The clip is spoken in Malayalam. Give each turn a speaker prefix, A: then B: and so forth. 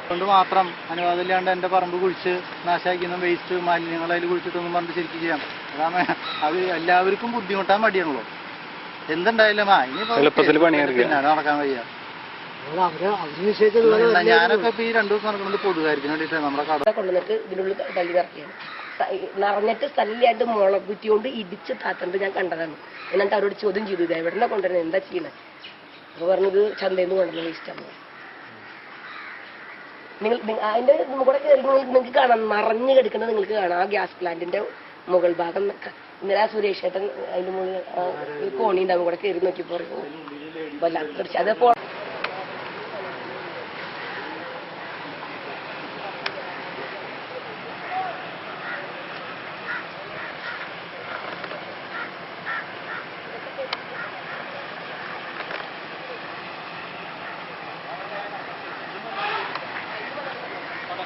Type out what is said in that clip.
A: കൊണ്ട് മാത്രം അനുവാദമില്ലാണ്ട് എൻ്റെ പറമ്പ് കുഴിച്ച് നാശാക്കുന്ന വേസ്റ്റ് മാലിന്യങ്ങൾ അതിൽ കുഴിച്ചിട്ടൊന്നും പറഞ്ഞ് ശരിക്കും ചെയ്യാം. അതാണ് അത് എല്ലാവർക്കും ബുദ്ധിമുട്ടാൻ മടിയാണല്ലോ. എന്തുണ്ടായാലും പിന്നാലെ നടക്കാൻ വയ്യ. ഞാനൊക്കെ ഇപ്പൊ ഈ 2 ദിവസം നടക്കുന്നത് പൊതുകാര്യത്തിന് വേണ്ടിയിട്ട് നമ്മുടെ കട
B: കൊണ്ടുവന്നിട്ട് ഇതിനുള്ളിൽ തള്ളി നിറക്കുകയാണ്. നിറഞ്ഞിട്ട് സ്ഥലമായിട്ട് മുളക് കുറ്റിയോണ്ട് ഇടിച്ച് താത്തണ്ട് ഞാൻ കണ്ടതാണ്. എന്നിട്ട് അവരോട് ചോദ്യം ചെയ്തു, ഇത് എവിടെ കൊണ്ടുവരുന്നത്, എന്താ ചെയ്യണേ? അപ്പൊ പറഞ്ഞത് ചന്തയിൽ നിന്ന് കൊണ്ടുവന്ന വേസ്റ്റാണ്. നിങ്ങൾ അതിന്റെ കൂടെ കയറി നിങ്ങൾക്ക് കാണാം, നിറഞ്ഞു കിടക്കുന്നത് നിങ്ങൾക്ക് കാണാം. ആ ഗ്യാസ് പ്ലാന്റിന്റെ മുകൾ ഭാഗം ഇന്നലെ ആ സുരേഷ് ഏട്ടൻ അതിന്റെ മുകളിൽ കോണി ഉണ്ടാവും, കൂടെ കയറി നോക്കിയപ്പോ വല്ലാത്ത അതപ്പോ